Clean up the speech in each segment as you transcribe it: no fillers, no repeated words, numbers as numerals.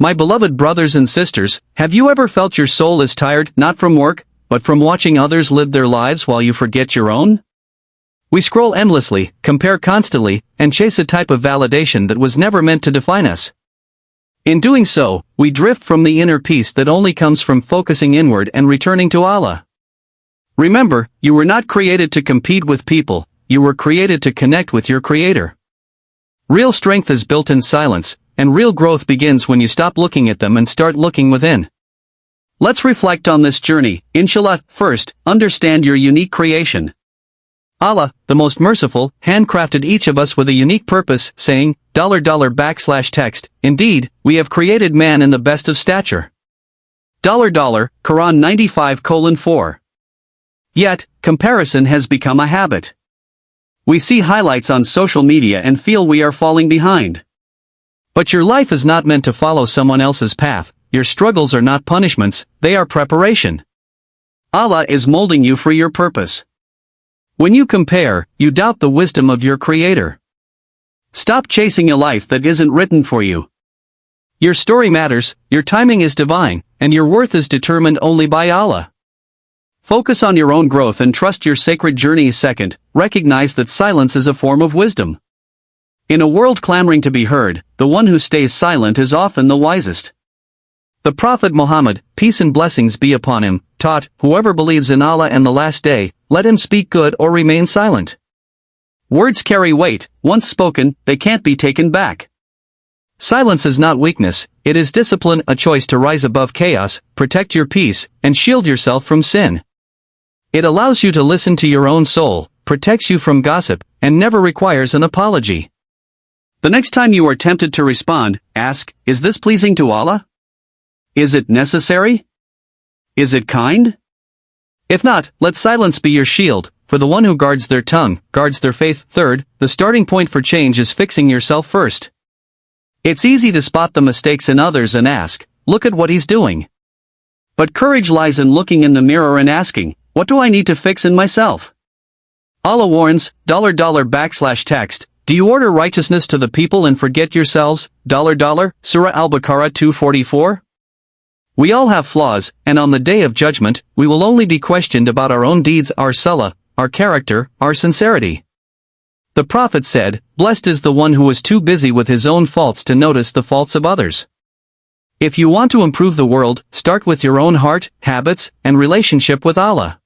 My beloved brothers and sisters, have you ever felt your soul is tired, not from work, but from watching others live their lives while you forget your own? We scroll endlessly, compare constantly, and chase a type of validation that was never meant to define us. In doing so, we drift from the inner peace that only comes from focusing inward and returning to Allah. Remember, you were not created to compete with people, you were created to connect with your Creator. Real strength is built in silence, and real growth begins when you stop looking at them and start looking within. Let's reflect on this journey, inshallah. First, understand your unique creation. Allah, the most merciful, handcrafted each of us with a unique purpose, saying, $text, indeed, we have created man in the best of stature. Quran 95:4. Yet, comparison has become a habit. We see highlights on social media and feel we are falling behind. But your life is not meant to follow someone else's path, your struggles are not punishments, they are preparation. Allah is molding you for your purpose. When you compare, you doubt the wisdom of your Creator. Stop chasing a life that isn't written for you. Your story matters, your timing is divine, and your worth is determined only by Allah. Focus on your own growth and trust your sacred journey. Second, recognize that silence is a form of wisdom. In a world clamoring to be heard, the one who stays silent is often the wisest. The Prophet Muhammad, peace and blessings be upon him, taught, whoever believes in Allah and the last day, let him speak good or remain silent. Words carry weight, once spoken, they can't be taken back. Silence is not weakness, it is discipline, a choice to rise above chaos, protect your peace, and shield yourself from sin. It allows you to listen to your own soul, protects you from gossip, and never requires an apology. The next time you are tempted to respond, ask, is this pleasing to Allah? Is it necessary? Is it kind? If not, let silence be your shield, for the one who guards their tongue, guards their faith. Third, the starting point for change is fixing yourself first. It's easy to spot the mistakes in others and ask, look at what he's doing. But courage lies in looking in the mirror and asking, what do I need to fix in myself? Allah warns, $text, do you order righteousness to the people and forget yourselves? Surah Al-Baqarah 244. We all have flaws, and on the day of judgment, we will only be questioned about our own deeds, our salah, our character, our sincerity. The Prophet said, blessed is the one who is too busy with his own faults to notice the faults of others. If you want to improve the world, start with your own heart, habits, and relationship with Allah.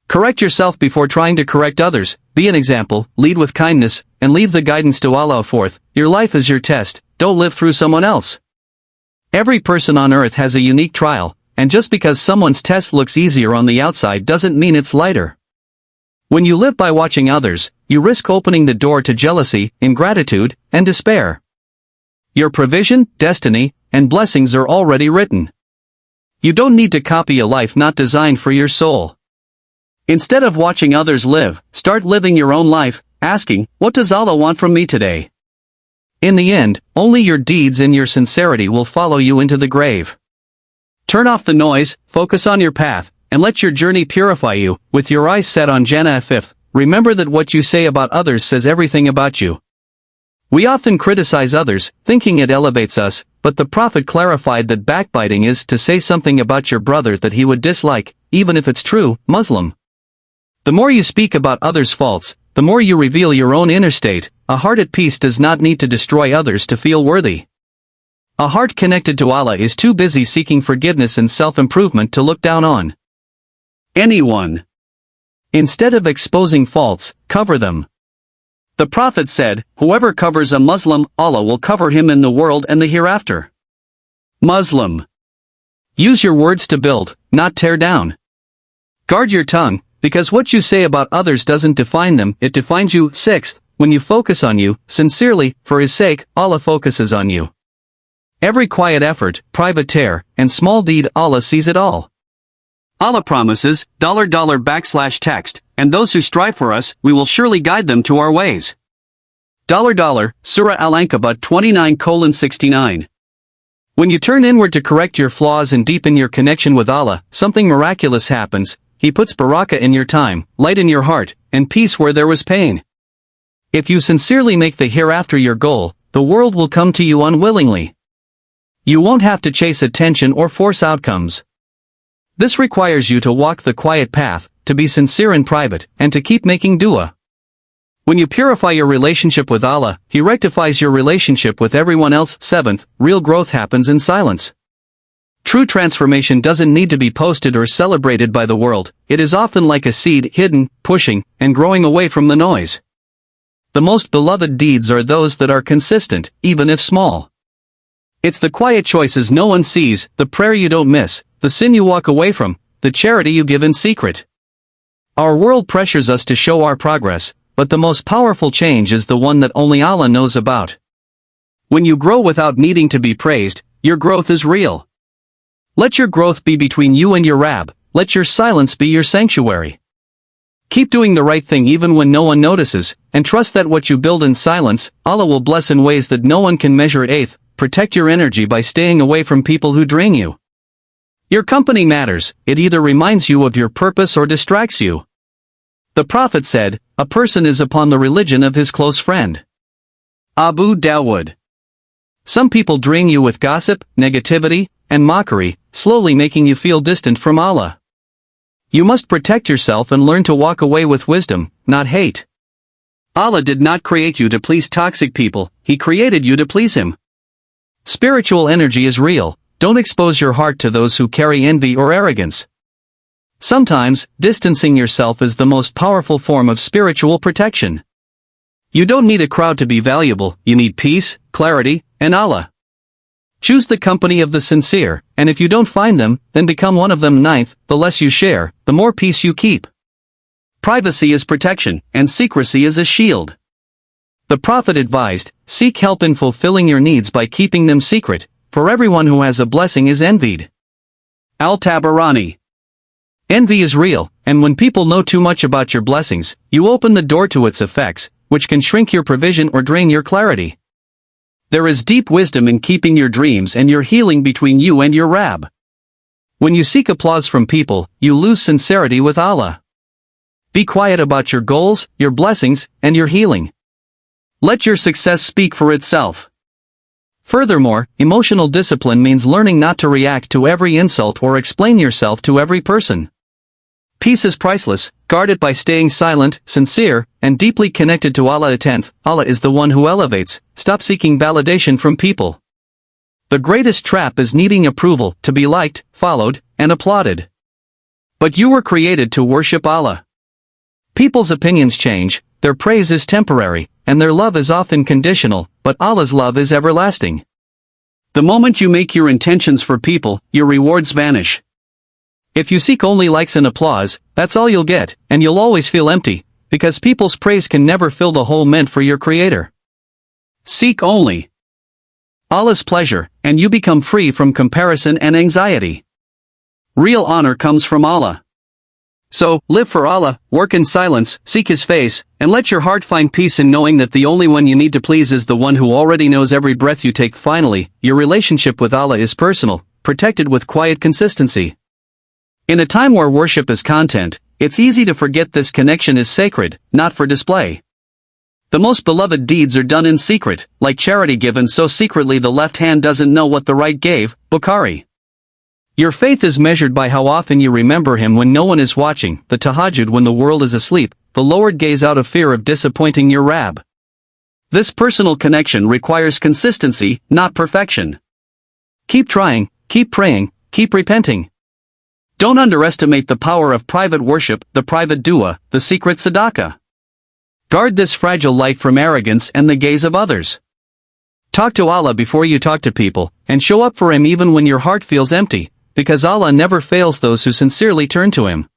Correct yourself before trying to correct others, be an example, lead with kindness, and leave the guidance to Allah. Fourth, your life is your test, don't live through someone else. Every person on earth has a unique trial, and just because someone's test looks easier on the outside doesn't mean it's lighter. When you live by watching others, you risk opening the door to jealousy, ingratitude, and despair. Your provision, destiny, and blessings are already written. You don't need to copy a life not designed for your soul. Instead of watching others live, start living your own life, asking, what does Allah want from me today? In the end, only your deeds and your sincerity will follow you into the grave. Turn off the noise, focus on your path, and let your journey purify you, with your eyes set on Jannah. Fifth, remember that what you say about others says everything about you. We often criticize others, thinking it elevates us, but the Prophet clarified that backbiting is to say something about your brother that he would dislike, even if it's true. Muslim. The more you speak about others' faults, the more you reveal your own inner state. A heart at peace does not need to destroy others to feel worthy. A heart connected to Allah is too busy seeking forgiveness and self-improvement to look down on anyone. Instead of exposing faults, cover them. The Prophet said, whoever covers a Muslim, Allah will cover him in the world and the hereafter. Muslim. Use your words to build, not tear down. Guard your tongue, because what you say about others doesn't define them, it defines you. Sixth, when you focus on you, sincerely, for His sake, Allah focuses on you. Every quiet effort, private tear, and small deed, Allah sees it all. Allah promises, $text, and those who strive for us, we will surely guide them to our ways. Surah Al-Ankabut 29:69. When you turn inward to correct your flaws and deepen your connection with Allah, something miraculous happens. He puts barakah in your time, light in your heart, and peace where there was pain. If you sincerely make the hereafter your goal, the world will come to you unwillingly. You won't have to chase attention or force outcomes. This requires you to walk the quiet path, to be sincere in private, and to keep making dua. When you purify your relationship with Allah, He rectifies your relationship with everyone else. 7th, real growth happens in silence. True transformation doesn't need to be posted or celebrated by the world. It is often like a seed, hidden, pushing, and growing away from the noise. The most beloved deeds are those that are consistent, even if small. It's the quiet choices no one sees, the prayer you don't miss, the sin you walk away from, the charity you give in secret. Our world pressures us to show our progress, but the most powerful change is the one that only Allah knows about. When you grow without needing to be praised, your growth is real. Let your growth be between you and your Rabb. Let your silence be your sanctuary. Keep doing the right thing even when no one notices, and trust that what you build in silence, Allah will bless in ways that no one can measure. 8th, protect your energy by staying away from people who drain you. Your company matters. It either reminds you of your purpose or distracts you. The Prophet said, "A person is upon the religion of his close friend." Abu Dawood. Some people drain you with gossip, negativity, and mockery, slowly making you feel distant from Allah. You must protect yourself and learn to walk away with wisdom, not hate. Allah did not create you to please toxic people, He created you to please Him. Spiritual energy is real. Don't expose your heart to those who carry envy or arrogance. Sometimes, distancing yourself is the most powerful form of spiritual protection. You don't need a crowd to be valuable, you need peace, clarity, and Allah. Choose the company of the sincere, and if you don't find them, then become one of them. 9th, the less you share, the more peace you keep. Privacy is protection, and secrecy is a shield. The Prophet advised, seek help in fulfilling your needs by keeping them secret, for everyone who has a blessing is envied. Al-Tabarani. Envy is real, and when people know too much about your blessings, you open the door to its effects, which can shrink your provision or drain your clarity. There is deep wisdom in keeping your dreams and your healing between you and your Rabb. When you seek applause from people, you lose sincerity with Allah. Be quiet about your goals, your blessings, and your healing. Let your success speak for itself. Furthermore, emotional discipline means learning not to react to every insult or explain yourself to every person. Peace is priceless, guard it by staying silent, sincere, and deeply connected to Allah. 10th, Allah is the one who elevates. Stop seeking validation from people. The greatest trap is needing approval, to be liked, followed, and applauded. But you were created to worship Allah. People's opinions change, their praise is temporary, and their love is often conditional, but Allah's love is everlasting. The moment you make your intentions for people, your rewards vanish. If you seek only likes and applause, that's all you'll get, and you'll always feel empty, because people's praise can never fill the hole meant for your Creator. Seek only Allah's pleasure, and you become free from comparison and anxiety. Real honor comes from Allah. So, live for Allah, work in silence, seek His face, and let your heart find peace in knowing that the only one you need to please is the one who already knows every breath you take. Finally, your relationship with Allah is personal, protected with quiet consistency. In a time where worship is content, it's easy to forget this connection is sacred, not for display. The most beloved deeds are done in secret, like charity given so secretly the left hand doesn't know what the right gave. Bukhari. Your faith is measured by how often you remember Him when no one is watching, the tahajjud when the world is asleep, the lowered gaze out of fear of disappointing your Rabb. This personal connection requires consistency, not perfection. Keep trying, keep praying, keep repenting. Don't underestimate the power of private worship, the private dua, the secret sadaqah. Guard this fragile light from arrogance and the gaze of others. Talk to Allah before you talk to people, and show up for Him even when your heart feels empty, because Allah never fails those who sincerely turn to Him.